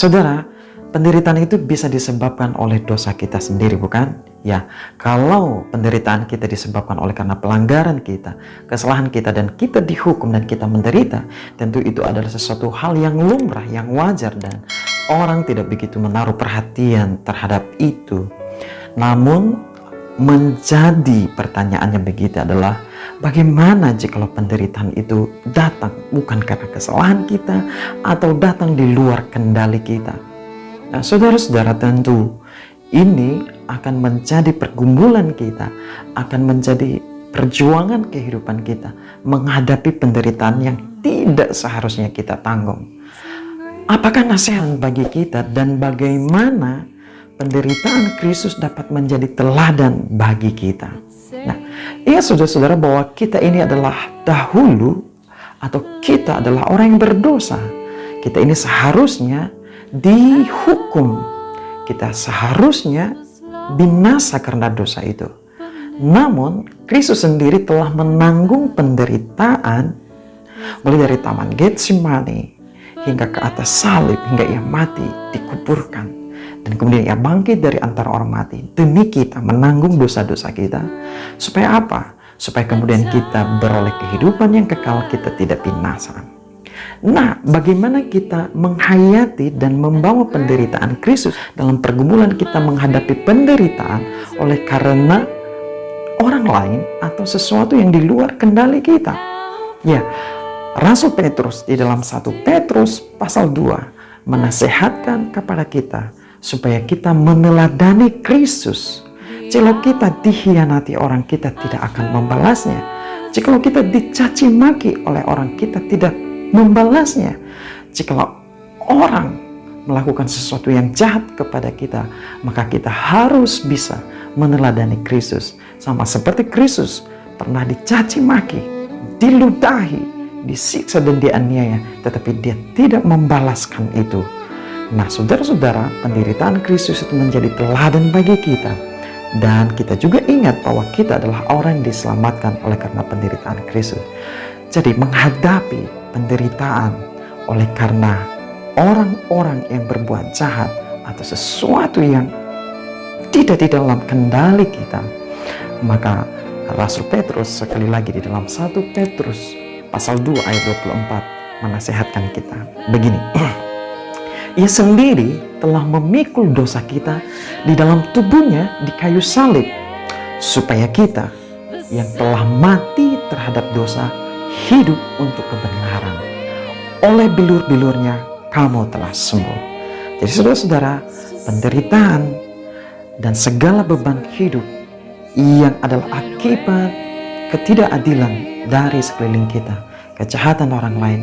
saudara, penderitaan itu bisa disebabkan oleh dosa kita sendiri, bukan? Ya, kalau penderitaan kita disebabkan oleh karena pelanggaran kita, kesalahan kita, dan kita dihukum dan kita menderita, tentu itu adalah sesuatu hal yang lumrah, yang wajar, dan orang tidak begitu menaruh perhatian terhadap itu. Namun, menjadi pertanyaannya begitu adalah, bagaimana jika penderitaan itu datang bukan karena kesalahan kita atau datang di luar kendali kita? Nah, saudara-saudara, tentu ini akan menjadi pergumulan kita, akan menjadi perjuangan kehidupan kita menghadapi penderitaan yang tidak seharusnya kita tanggung. Apakah nasihat bagi kita dan bagaimana penderitaan Kristus dapat menjadi teladan bagi kita? Nah, ingat saudara-saudara bahwa kita ini adalah dahulu atau kita adalah orang yang berdosa. Kita ini seharusnya dihukum. Kita seharusnya binasa karena dosa itu. Namun, Kristus sendiri telah menanggung penderitaan mulai dari Taman Getsemani hingga ke atas salib, hingga ia mati, dikuburkan, dan kemudian ia bangkit dari antara orang mati demi kita, menanggung dosa-dosa kita. Supaya apa? Supaya kemudian kita beroleh kehidupan yang kekal, kita tidak binasa. Nah, bagaimana kita menghayati dan membawa penderitaan Kristus dalam pergumulan kita menghadapi penderitaan oleh karena orang lain atau sesuatu yang di luar kendali kita? Ya, Rasul Petrus di dalam 1 Petrus pasal 2 menasehatkan kepada kita supaya kita meneladani Kristus. Jika kita dikhianati orang, kita tidak akan membalasnya. Jika kita dicaci maki oleh orang, kita tidak membalasnya. Jika orang melakukan sesuatu yang jahat kepada kita, maka kita harus bisa meneladani Kristus. Sama seperti Kristus pernah dicaci maki, diludahi, disiksa dan dianiaya, tetapi dia tidak membalaskan itu. Nah, saudara-saudara, penderitaan Kristus itu menjadi teladan bagi kita. Dan kita juga ingat bahwa kita adalah orang yang diselamatkan oleh karena penderitaan Kristus. Jadi menghadapi penderitaan oleh karena orang-orang yang berbuat jahat atau sesuatu yang tidak di dalam kendali kita, maka Rasul Petrus sekali lagi di dalam 1 Petrus pasal 2 ayat 24 menasehatkan kita begini. Ia sendiri telah memikul dosa kita di dalam tubuhnya di kayu salib, supaya kita yang telah mati terhadap dosa hidup untuk kebenaran. Oleh bilur-bilurnya kamu telah sembuh. Jadi saudara-saudara, penderitaan dan segala beban hidup yang adalah akibat ketidakadilan dari sekeliling kita, kejahatan orang lain,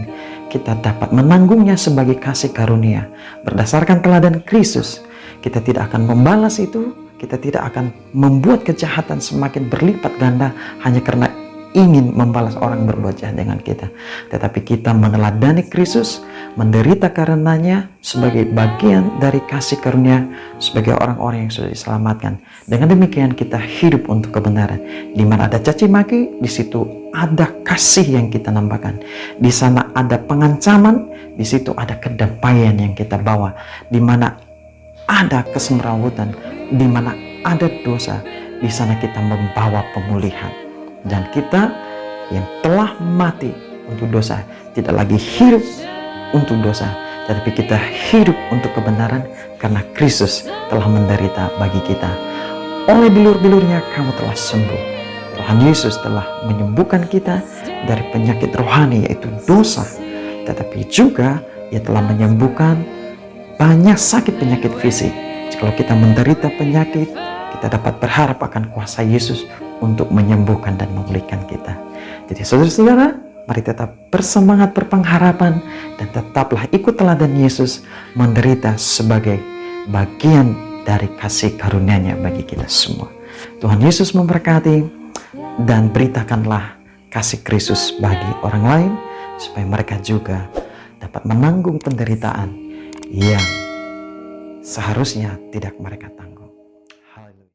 kita dapat menanggungnya sebagai kasih karunia. Berdasarkan teladan Kristus, kita tidak akan membalas itu, kita tidak akan membuat kejahatan semakin berlipat ganda hanya karena ingin membalas orang berbuat jahat dengan kita. Tetapi kita meneladani Kristus, menderita karenanya sebagai bagian dari kasih karunia, sebagai orang-orang yang sudah diselamatkan. Dengan demikian kita hidup untuk kebenaran. Di mana ada caci maki, di situ ada kasih yang kita nampakkan. Di sana ada pengancaman, di situ ada kedamaian yang kita bawa. Di mana ada kesemrawutan, di mana ada dosa, di sana kita membawa pemulihan. Dan kita yang telah mati untuk dosa tidak lagi hidup untuk dosa, tetapi kita hidup untuk kebenaran karena Kristus telah menderita bagi kita. Oleh bilur-bilurnya kamu telah sembuh. Tuhan Yesus telah menyembuhkan kita dari penyakit rohani yaitu dosa, tetapi juga Ia telah menyembuhkan banyak sakit penyakit fisik. Jika kita menderita penyakit, kita dapat berharap akan kuasa Yesus untuk menyembuhkan dan memulihkan kita. Jadi saudara-saudara, mari tetap bersemangat berpengharapan dan tetaplah ikut teladan Yesus menderita sebagai bagian dari kasih karunia-Nya bagi kita semua. Tuhan Yesus memberkati dan beritakanlah kasih Kristus bagi orang lain supaya mereka juga dapat menanggung penderitaan yang seharusnya tidak mereka tanggung.